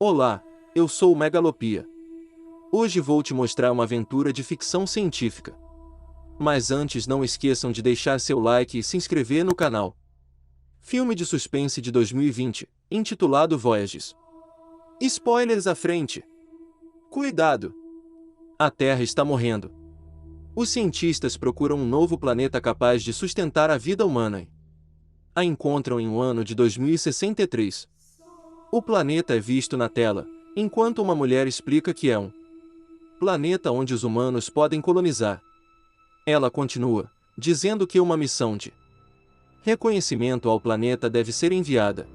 Olá, eu sou o Megalopia. Hoje vou te mostrar uma aventura de ficção científica. Mas antes não esqueçam de deixar seu like e se inscrever no canal. Filme de suspense de 2020, intitulado Voyages. Spoilers à frente. Cuidado! A Terra está morrendo. Os cientistas procuram um novo planeta capaz de sustentar a vida humana e a encontram em um ano de 2063. O planeta é visto na tela, enquanto uma mulher explica que é um planeta onde os humanos podem colonizar. Ela continua, dizendo que uma missão de reconhecimento ao planeta deve ser enviada.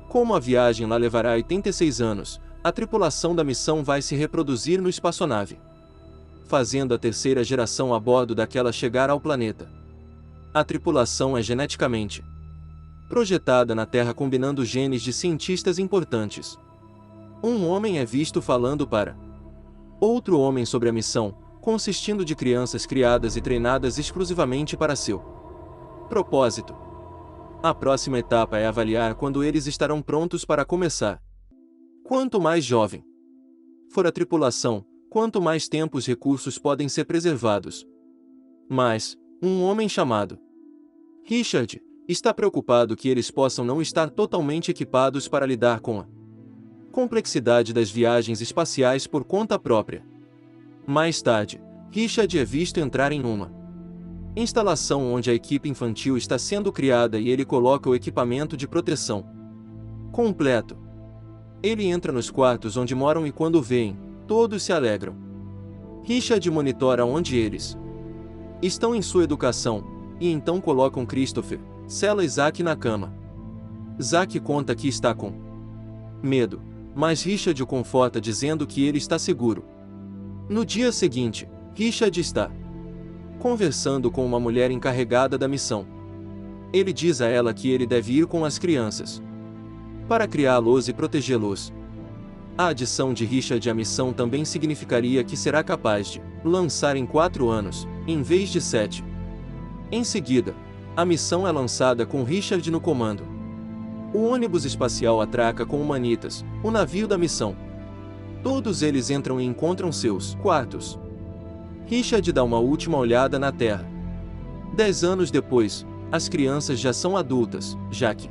Como a viagem lá levará 86 anos, a tripulação da missão vai se reproduzir no espaçonave, fazendo a terceira geração a bordo daquela chegar ao planeta. A tripulação é geneticamente projetada na Terra combinando genes de cientistas importantes. Um homem é visto falando para outro homem sobre a missão, consistindo de crianças criadas e treinadas exclusivamente para seu propósito. A próxima etapa é avaliar quando eles estarão prontos para começar. Quanto mais jovem for a tripulação, quanto mais tempo os recursos podem ser preservados. Mas, um homem chamado Richard está preocupado que eles possam não estar totalmente equipados para lidar com a complexidade das viagens espaciais por conta própria. Mais tarde, Richard é visto entrar em uma instalação onde a equipe infantil está sendo criada e ele coloca o equipamento de proteção completo. Ele entra nos quartos onde moram e quando veem, todos se alegram. Richard monitora onde eles estão em sua educação, e então colocam Christopher, sela e Zack na cama. Zack conta que está com medo, mas Richard o conforta dizendo que ele está seguro. No dia seguinte, Richard está conversando com uma mulher encarregada da missão. Ele diz a ela que ele deve ir com as crianças para criá-los e protegê-los. A adição de Richard à missão também significaria que será capaz de lançar em 4 anos, em vez de 7. Em seguida, a missão é lançada com Richard no comando. O ônibus espacial atraca com Humanitas, o navio da missão. Todos eles entram e encontram seus quartos. Richard dá uma última olhada na Terra. 10 anos depois, as crianças já são adultas, já que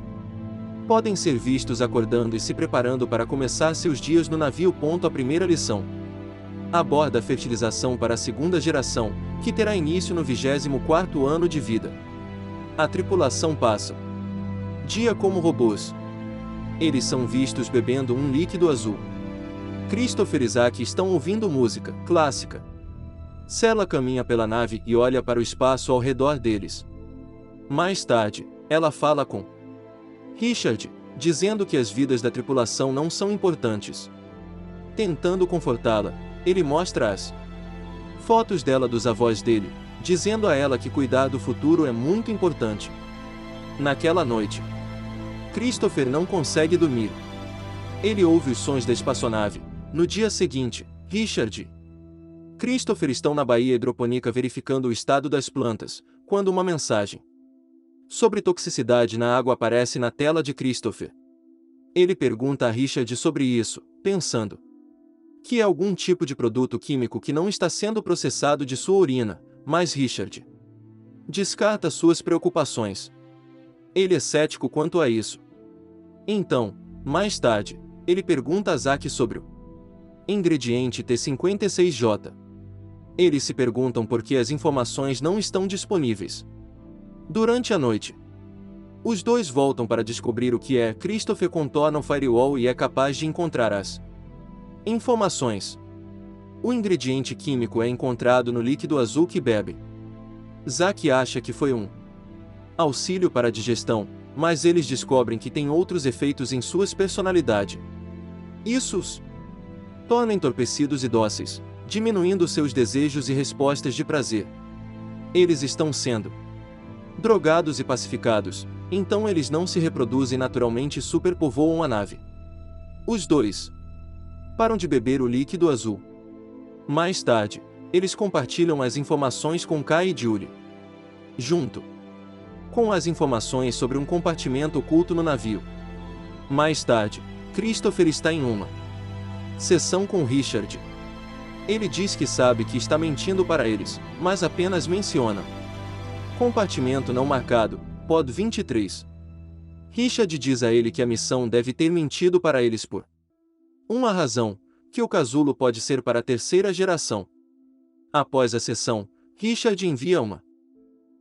podem ser vistos acordando e se preparando para começar seus dias no navio. A primeira lição aborda a fertilização para a segunda geração, que terá início no 24º ano de vida. A tripulação passa dia como robôs. Eles são vistos bebendo um líquido azul. Christopher e Zack estão ouvindo música clássica. Sela caminha pela nave e olha para o espaço ao redor deles. Mais tarde, ela fala com Richard, dizendo que as vidas da tripulação não são importantes. Tentando confortá-la, ele mostra as fotos dela dos avós dele, dizendo a ela que cuidar do futuro é muito importante. Naquela noite, Christopher não consegue dormir. Ele ouve os sons da espaçonave. No dia seguinte, Richard e Christopher estão na baía hidropônica verificando o estado das plantas, quando uma mensagem sobre toxicidade na água aparece na tela de Christopher. Ele pergunta a Richard sobre isso, pensando que é algum tipo de produto químico que não está sendo processado de sua urina, mas Richard descarta suas preocupações. Ele é cético quanto a isso. Então, mais tarde, ele pergunta a Zack sobre o ingrediente T56J. Eles se perguntam por que as informações não estão disponíveis. Durante a noite, os dois voltam para descobrir o que é. Christopher contorna o firewall e é capaz de encontrar as informações. O ingrediente químico é encontrado no líquido azul que bebe. Zack acha que foi um auxílio para a digestão, mas eles descobrem que tem outros efeitos em suas personalidade. Isso os torna entorpecidos e dóceis, diminuindo seus desejos e respostas de prazer. Eles estão sendo drogados e pacificados, então eles não se reproduzem naturalmente e superpovoam a nave. Os dois param de beber o líquido azul. Mais tarde, eles compartilham as informações com Kai e Julie. Junto com as informações sobre um compartimento oculto no navio. Mais tarde, Christopher está em uma sessão com Richard. Ele diz que sabe que está mentindo para eles, mas apenas menciona. Compartimento não marcado, pod 23. Richard diz a ele que a missão deve ter mentido para eles por uma razão, que o casulo pode ser para a terceira geração. Após a sessão, Richard envia uma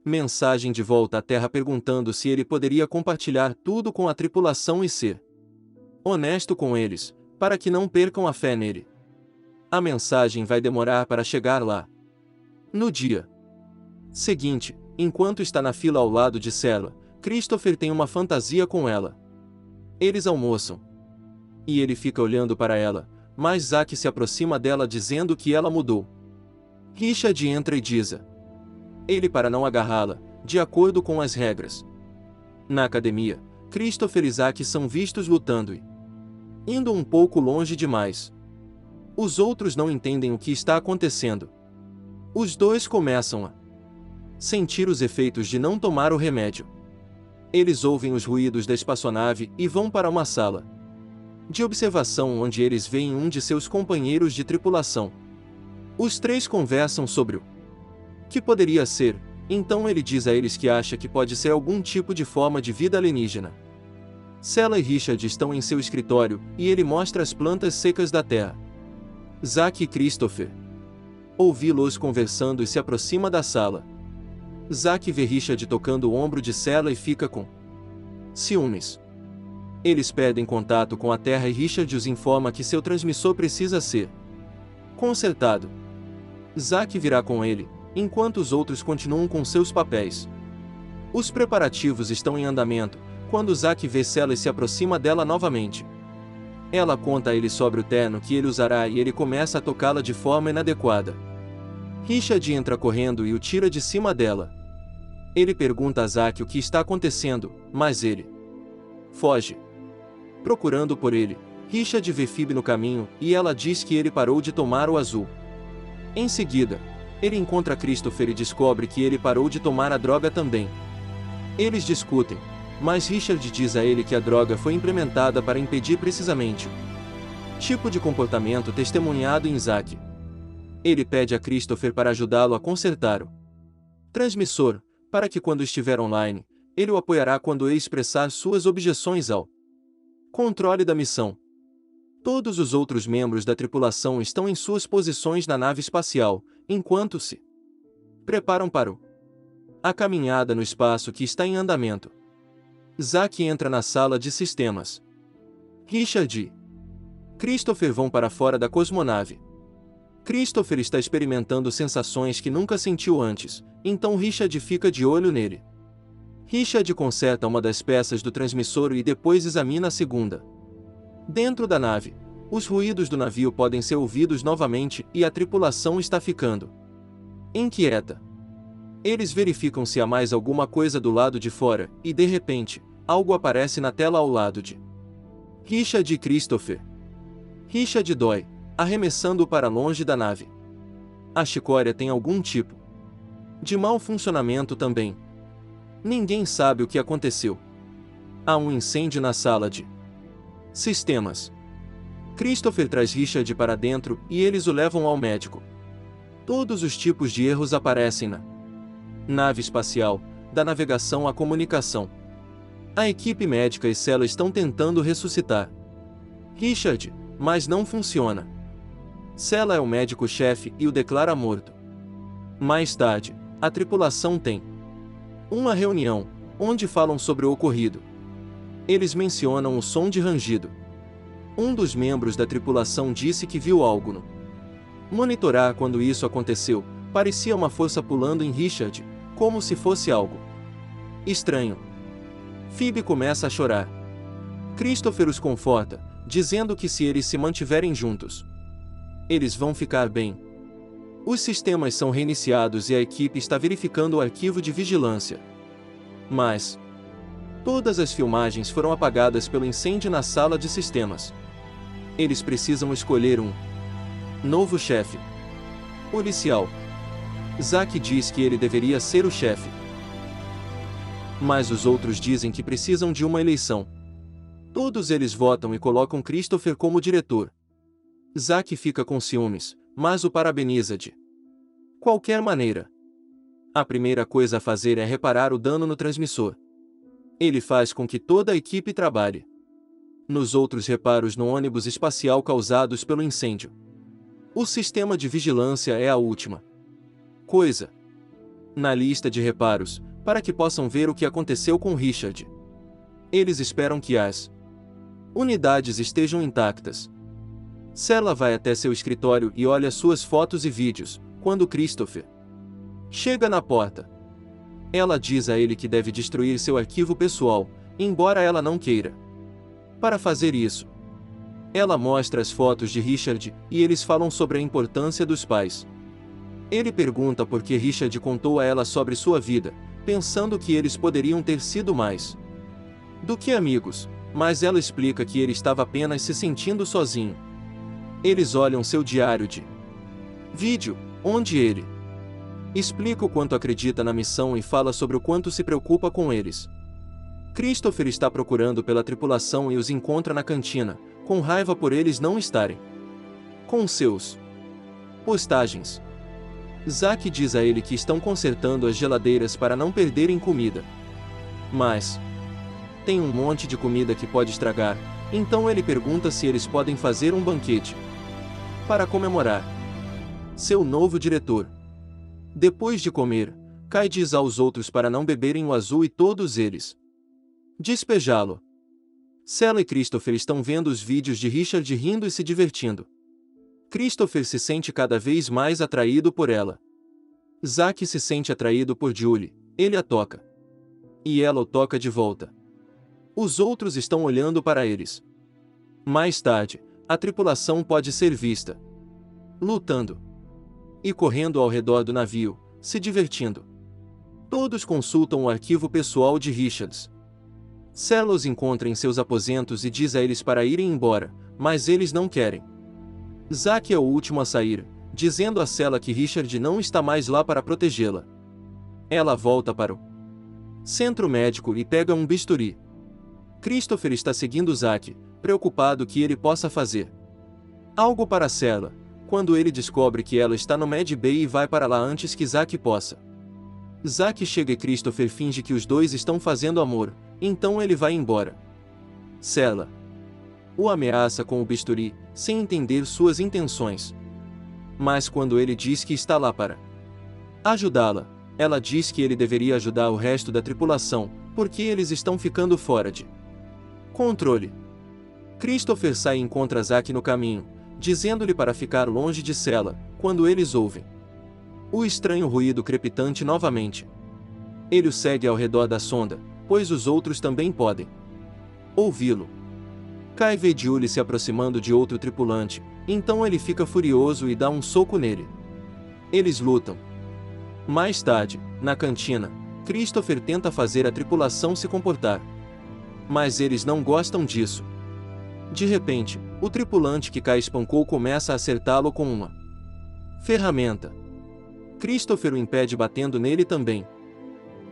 mensagem de volta à Terra perguntando se ele poderia compartilhar tudo com a tripulação e ser honesto com eles, para que não percam a fé nele. A mensagem vai demorar para chegar lá. No dia seguinte, enquanto está na fila ao lado de Sela, Christopher tem uma fantasia com ela. Eles almoçam. E ele fica olhando para ela, mas Zack se aproxima dela dizendo que ela mudou. Richard entra e diz a ele para não agarrá-la, de acordo com as regras. Na academia, Christopher e Zack são vistos lutando e indo um pouco longe demais. Os outros não entendem o que está acontecendo. Os dois começam a sentir os efeitos de não tomar o remédio. Eles ouvem os ruídos da espaçonave e vão para uma sala de observação onde eles veem um de seus companheiros de tripulação. Os três conversam sobre o que poderia ser, então ele diz a eles que acha que pode ser algum tipo de forma de vida alienígena. Sela e Richard estão em seu escritório, e ele mostra as plantas secas da Terra. Zack e Christopher ouvi-los conversando e se aproxima da sala. Zack vê Richard tocando o ombro de Sela e fica com ciúmes. Eles perdem contato com a Terra e Richard os informa que seu transmissor precisa ser consertado. Zack virá com ele, enquanto os outros continuam com seus papéis. Os preparativos estão em andamento, quando Zack vê Sela e se aproxima dela novamente. Ela conta a ele sobre o terno que ele usará e ele começa a tocá-la de forma inadequada. Richard entra correndo e o tira de cima dela. Ele pergunta a Zack o que está acontecendo, mas ele foge. Procurando por ele, Richard vê Phoebe no caminho e ela diz que ele parou de tomar o azul. Em seguida, ele encontra Christopher e descobre que ele parou de tomar a droga também. Eles discutem, mas Richard diz a ele que a droga foi implementada para impedir precisamente o tipo de comportamento testemunhado em Zack. Ele pede a Christopher para ajudá-lo a consertar o transmissor, para que quando estiver online, ele o apoiará quando expressar suas objeções ao controle da missão. Todos os outros membros da tripulação estão em suas posições na nave espacial, enquanto se preparam para a caminhada no espaço que está em andamento. Zack entra na sala de sistemas. Richard e Christopher vão para fora da cosmonave. Christopher está experimentando sensações que nunca sentiu antes, então Richard fica de olho nele. Richard conserta uma das peças do transmissor e depois examina a segunda. Dentro da nave, os ruídos do navio podem ser ouvidos novamente e a tripulação está ficando inquieta. Eles verificam se há mais alguma coisa do lado de fora, e de repente, algo aparece na tela ao lado de Richard e Christopher. Richard dói, arremessando-o para longe da nave. A chicória tem algum tipo de mau funcionamento também. Ninguém sabe o que aconteceu. Há um incêndio na sala de sistemas. Christopher traz Richard para dentro e eles o levam ao médico. Todos os tipos de erros aparecem na nave espacial, da navegação à comunicação. A equipe médica e Sela estão tentando ressuscitar Richard, mas não funciona. Sela é o médico-chefe e o declara morto. Mais tarde, a tripulação tem uma reunião, onde falam sobre o ocorrido. Eles mencionam o som de rangido. Um dos membros da tripulação disse que viu algo no monitorar quando isso aconteceu. Parecia uma força pulando em Richard, como se fosse algo estranho. Phoebe começa a chorar. Christopher os conforta, dizendo que se eles se mantiverem juntos, eles vão ficar bem. Os sistemas são reiniciados e a equipe está verificando o arquivo de vigilância. Mas todas as filmagens foram apagadas pelo incêndio na sala de sistemas. Eles precisam escolher um novo chefe. Policial. Zack diz que ele deveria ser o chefe. Mas os outros dizem que precisam de uma eleição. Todos eles votam e colocam Christopher como diretor. Zack fica com ciúmes, mas o parabeniza de qualquer maneira. A primeira coisa a fazer é reparar o dano no transmissor. Ele faz com que toda a equipe trabalhe nos outros reparos no ônibus espacial causados pelo incêndio. O sistema de vigilância é a última coisa na lista de reparos, para que possam ver o que aconteceu com Richard. Eles esperam que as unidades estejam intactas. Sela vai até seu escritório e olha suas fotos e vídeos, quando Christopher chega na porta. Ela diz a ele que deve destruir seu arquivo pessoal, embora ela não queira. Para fazer isso, ela mostra as fotos de Richard e eles falam sobre a importância dos pais. Ele pergunta por que Richard contou a ela sobre sua vida, pensando que eles poderiam ter sido mais do que amigos, mas ela explica que ele estava apenas se sentindo sozinho. Eles olham seu diário de vídeo, onde ele explica o quanto acredita na missão e fala sobre o quanto se preocupa com eles. Christopher está procurando pela tripulação e os encontra na cantina, com raiva por eles não estarem com seus postagens. Zack diz a ele que estão consertando as geladeiras para não perderem comida. Mas tem um monte de comida que pode estragar, então ele pergunta se eles podem fazer um banquete para comemorar seu novo diretor. Depois de comer, Kai diz aos outros para não beberem o azul e todos eles despejá-lo. Sela e Christopher estão vendo os vídeos de Richard rindo e se divertindo. Christopher se sente cada vez mais atraído por ela. Zack se sente atraído por Julie, ele a toca. E ela o toca de volta. Os outros estão olhando para eles. Mais tarde, a tripulação pode ser vista lutando e correndo ao redor do navio, se divertindo. Todos consultam o arquivo pessoal de Richards. Sela os encontra em seus aposentos e diz a eles para irem embora, mas eles não querem. Zack é o último a sair, dizendo a Sela que Richard não está mais lá para protegê-la. Ela volta para o centro médico e pega um bisturi. Christopher está seguindo Zack, preocupado que ele possa fazer algo para Sela, quando ele descobre que ela está no Med Bay e vai para lá antes que Zack possa. Zack chega e Christopher finge que os dois estão fazendo amor, então ele vai embora. Sela o ameaça com o bisturi, sem entender suas intenções. Mas quando ele diz que está lá para ajudá-la, ela diz que ele deveria ajudar o resto da tripulação, porque eles estão ficando fora de controle. Christopher sai e encontra Zack no caminho, dizendo-lhe para ficar longe de Sela, quando eles ouvem o estranho ruído crepitante novamente. Ele o segue ao redor da sonda, pois os outros também podem ouvi-lo. Kai vê Julie se aproximando de outro tripulante, então ele fica furioso e dá um soco nele. Eles lutam. Mais tarde, na cantina, Christopher tenta fazer a tripulação se comportar. Mas eles não gostam disso. De repente, o tripulante que Kai espancou começa a acertá-lo com uma ferramenta. Christopher o impede batendo nele também.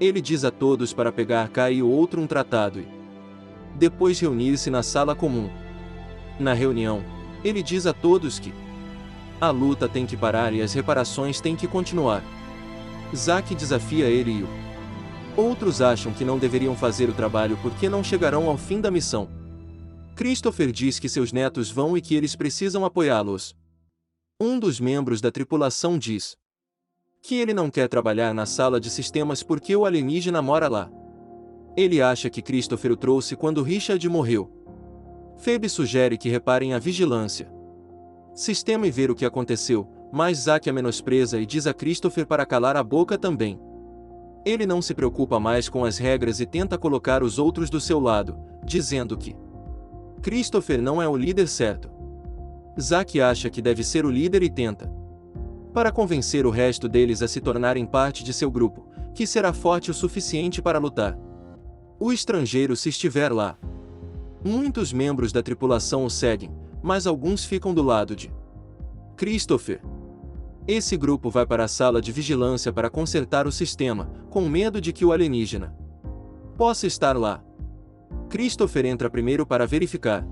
Ele diz a todos para pegar Kai e o outro um tratado e depois reunir-se na sala comum. Na reunião, ele diz a todos que a luta tem que parar e as reparações têm que continuar. Zack desafia ele e outros acham que não deveriam fazer o trabalho porque não chegarão ao fim da missão. Christopher diz que seus netos vão e que eles precisam apoiá-los. Um dos membros da tripulação diz que ele não quer trabalhar na sala de sistemas porque o alienígena mora lá. Ele acha que Christopher o trouxe quando Richard morreu. Phoebe sugere que reparem a vigilância sistema e ver o que aconteceu, mas Zack a menospreza e diz a Christopher para calar a boca também. Ele não se preocupa mais com as regras e tenta colocar os outros do seu lado, dizendo que Christopher não é o líder certo. Zack acha que deve ser o líder e tenta para convencer o resto deles a se tornarem parte de seu grupo, que será forte o suficiente para lutar. O estrangeiro se estiver lá. Muitos membros da tripulação o seguem, mas alguns ficam do lado de Christopher. Esse grupo vai para a sala de vigilância para consertar o sistema, com medo de que o alienígena possa estar lá. Christopher entra primeiro para verificar.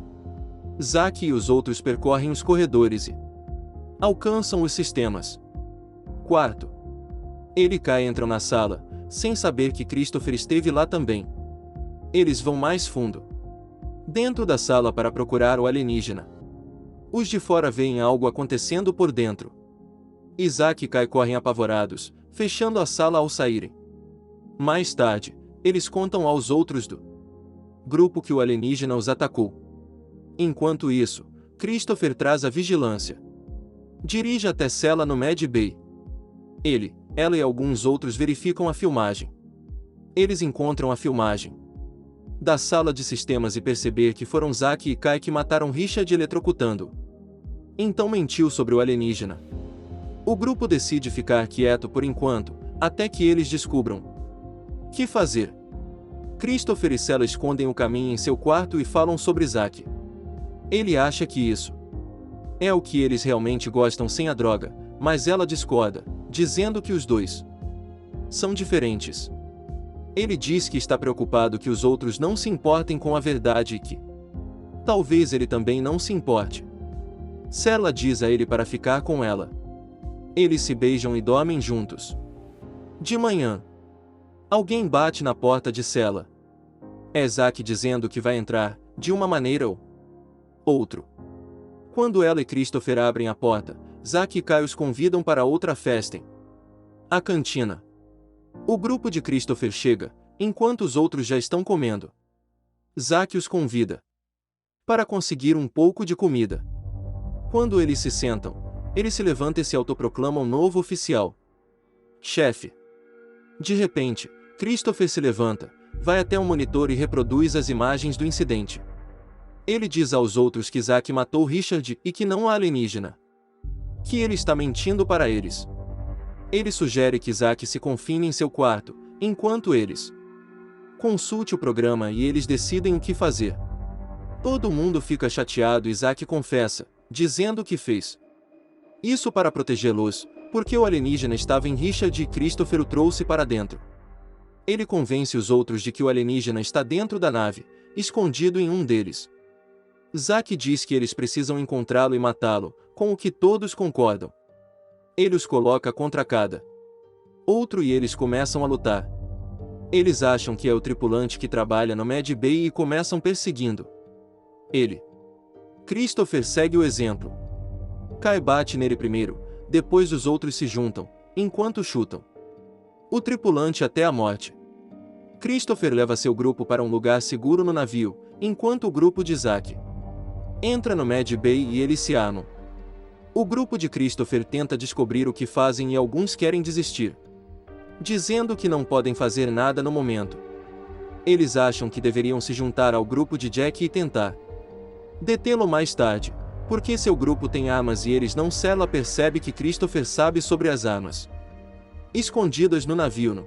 Zack e os outros percorrem os corredores e alcançam os sistemas. Quarto. Ele e Kai entram na sala, sem saber que Christopher esteve lá também. Eles vão mais fundo dentro da sala para procurar o alienígena. Os de fora veem algo acontecendo por dentro. Zack e Kai correm apavorados, fechando a sala ao saírem. Mais tarde, eles contam aos outros do grupo que o alienígena os atacou. Enquanto isso, Christopher traz a vigilância. Dirige até Sela no Med Bay. Ele, ela e alguns outros verificam a filmagem. Eles encontram a filmagem da sala de sistemas e perceber que foram Zack e Kai que mataram Richard eletrocutando-o. Então mentiu sobre o alienígena. O grupo decide ficar quieto por enquanto, até que eles descubram o que fazer. Christopher e Sela escondem o caminho em seu quarto e falam sobre Zack. Ele acha que isso é o que eles realmente gostam sem a droga, mas ela discorda, dizendo que os dois são diferentes. Ele diz que está preocupado que os outros não se importem com a verdade e que talvez ele também não se importe. Sela diz a ele para ficar com ela. Eles se beijam e dormem juntos. De manhã, alguém bate na porta de Sela. É Zack dizendo que vai entrar, de uma maneira ou outra. Quando ela e Christopher abrem a porta, Zack e Kai os convidam para outra festa em a cantina. O grupo de Christopher chega, enquanto os outros já estão comendo. Zack os convida para conseguir um pouco de comida. Quando eles se sentam, ele se levanta e se autoproclama um novo oficial. Chefe. De repente, Christopher se levanta, vai até um monitor e reproduz as imagens do incidente. Ele diz aos outros que Zack matou Richard e que não há alienígena. Que ele está mentindo para eles. Ele sugere que Zack se confine em seu quarto, enquanto eles consulte o programa e eles decidem o que fazer. Todo mundo fica chateado e Zack confessa, dizendo que fez isso para protegê-los, porque o alienígena estava em Richard e Christopher o trouxe para dentro. Ele convence os outros de que o alienígena está dentro da nave, escondido em um deles. Zack diz que eles precisam encontrá-lo e matá-lo, com o que todos concordam. Ele os coloca contra cada outro e eles começam a lutar. Eles acham que é o tripulante que trabalha no Med Bay e começam perseguindo ele. Christopher segue o exemplo. Kai bate nele primeiro, depois os outros se juntam, enquanto chutam o tripulante até a morte. Christopher leva seu grupo para um lugar seguro no navio, enquanto o grupo de Zack entra no Med Bay e eles se armam. O grupo de Christopher tenta descobrir o que fazem e alguns querem desistir, dizendo que não podem fazer nada no momento. Eles acham que deveriam se juntar ao grupo de Jack e tentar detê-lo mais tarde, porque seu grupo tem armas e eles não. Sela percebe que Christopher sabe sobre as armas escondidas no navio no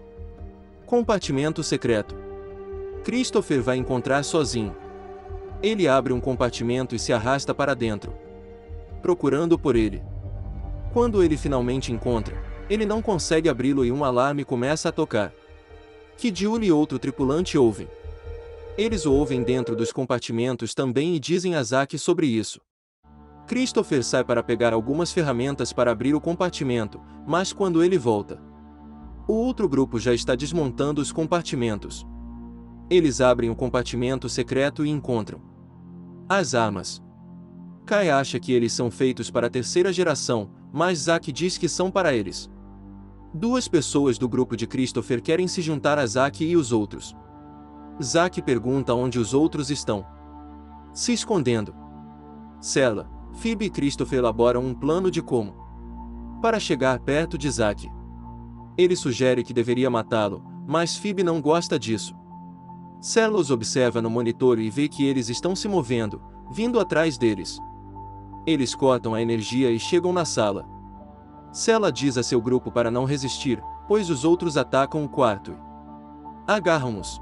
compartimento secreto. Christopher vai encontrar sozinho. Ele abre um compartimento e se arrasta para dentro, procurando por ele. Quando ele finalmente encontra, ele não consegue abri-lo e um alarme começa a tocar. Que Julie e outro tripulante ouvem. Eles o ouvem dentro dos compartimentos também e dizem a Zack sobre isso. Christopher sai para pegar algumas ferramentas para abrir o compartimento, mas quando ele volta, o outro grupo já está desmontando os compartimentos. Eles abrem o compartimento secreto e encontram as armas. Kai acha que eles são feitos para a terceira geração, mas Zack diz que são para eles. Duas pessoas do grupo de Christopher querem se juntar a Zack e os outros. Zack pergunta onde os outros estão se escondendo. Sela, Phoebe e Christopher elaboram um plano de como para chegar perto de Zack. Ele sugere que deveria matá-lo, mas Phoebe não gosta disso. Sela os observa no monitor e vê que eles estão se movendo, vindo atrás deles. Eles cortam a energia e chegam na sala. Sela diz a seu grupo para não resistir, pois os outros atacam o quarto e agarram-os.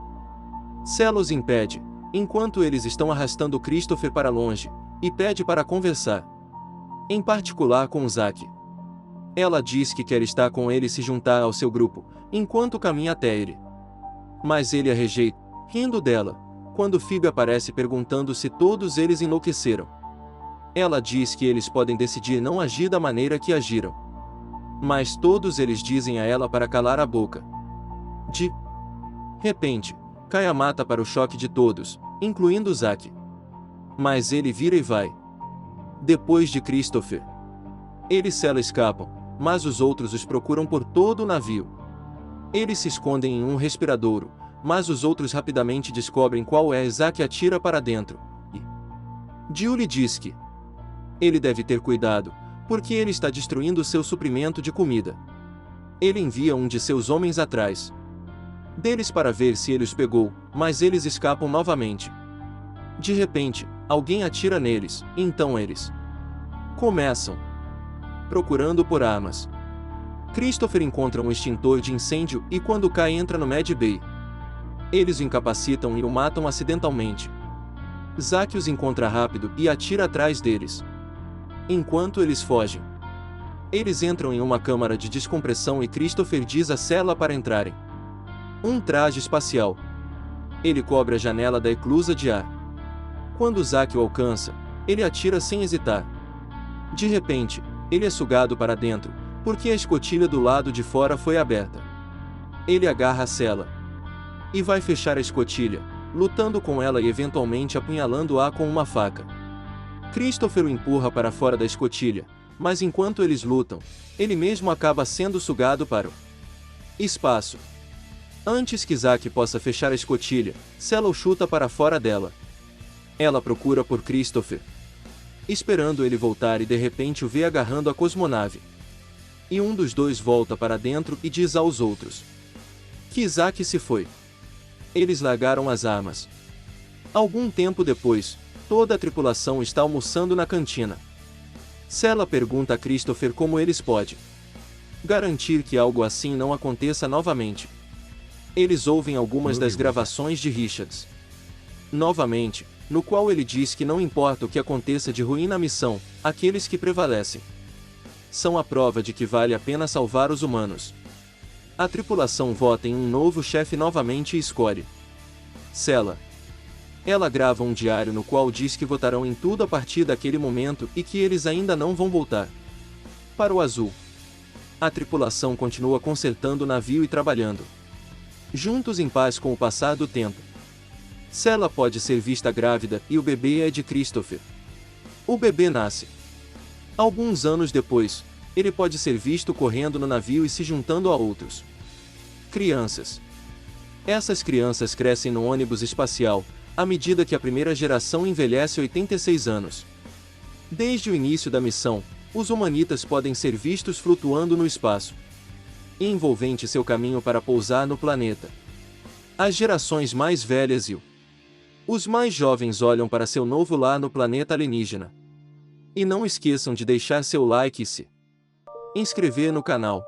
Sela os impede, enquanto eles estão arrastando Christopher para longe, e pede para conversar, em particular com Zack. Ela diz que quer estar com ele e se juntar ao seu grupo, enquanto caminha até ele. Mas ele a rejeita, rindo dela, quando Phoebe aparece perguntando se todos eles enlouqueceram. Ela diz que eles podem decidir não agir da maneira que agiram. Mas todos eles dizem a ela para calar a boca. De repente, cai a mata para o choque de todos, incluindo Zack. Mas ele vira e vai. Depois de Christopher. Ele e Sela escapam, mas os outros os procuram por todo o navio. Eles se escondem em um respiradouro, mas os outros rapidamente descobrem qual é. Zack atira para dentro, e Julie diz que ele deve ter cuidado, porque ele está destruindo seu suprimento de comida. Ele envia um de seus homens atrás deles para ver se ele os pegou, mas eles escapam novamente. De repente, alguém atira neles, então eles começam procurando por armas. Christopher encontra um extintor de incêndio e quando cai entra no Med Bay. Eles o incapacitam e o matam acidentalmente. Zack os encontra rápido e atira atrás deles. Enquanto eles fogem, eles entram em uma câmara de descompressão e Christopher diz a Sela para entrarem. Um traje espacial. Ele cobre a janela da eclusa de ar. Quando Zack o alcança, ele atira sem hesitar. De repente, ele é sugado para dentro, porque a escotilha do lado de fora foi aberta. Ele agarra a Sela e vai fechar a escotilha, lutando com ela e eventualmente apunhalando-a com uma faca. Christopher o empurra para fora da escotilha, mas enquanto eles lutam, ele mesmo acaba sendo sugado para o espaço. Antes que Zack possa fechar a escotilha, Sela o chuta para fora dela. Ela procura por Christopher, esperando ele voltar e de repente o vê agarrando a cosmonave. E um dos dois volta para dentro e diz aos outros que Zack se foi. Eles largaram as armas. Algum tempo depois, toda a tripulação está almoçando na cantina. Sela pergunta a Christopher como eles podem garantir que algo assim não aconteça novamente. Eles ouvem algumas das gravações de Richards novamente, no qual ele diz que não importa o que aconteça de ruim na missão, aqueles que prevalecem são a prova de que vale a pena salvar os humanos. A tripulação vota em um novo chefe novamente e escolhe Sela. Ela grava um diário no qual diz que votarão em tudo a partir daquele momento e que eles ainda não vão voltar para o azul. A tripulação continua consertando o navio e trabalhando juntos em paz com o passar do tempo. Sela pode ser vista grávida e o bebê é de Christopher. O bebê nasce. Alguns anos depois, ele pode ser visto correndo no navio e se juntando a outros crianças. Essas crianças crescem no ônibus espacial, à medida que a primeira geração envelhece 86 anos. Desde o início da missão, os humanitas podem ser vistos flutuando no espaço, envolvente seu caminho para pousar no planeta. As gerações mais velhas e os mais jovens olham para seu novo lar no planeta alienígena. E não esqueçam de deixar seu like e se inscrever no canal.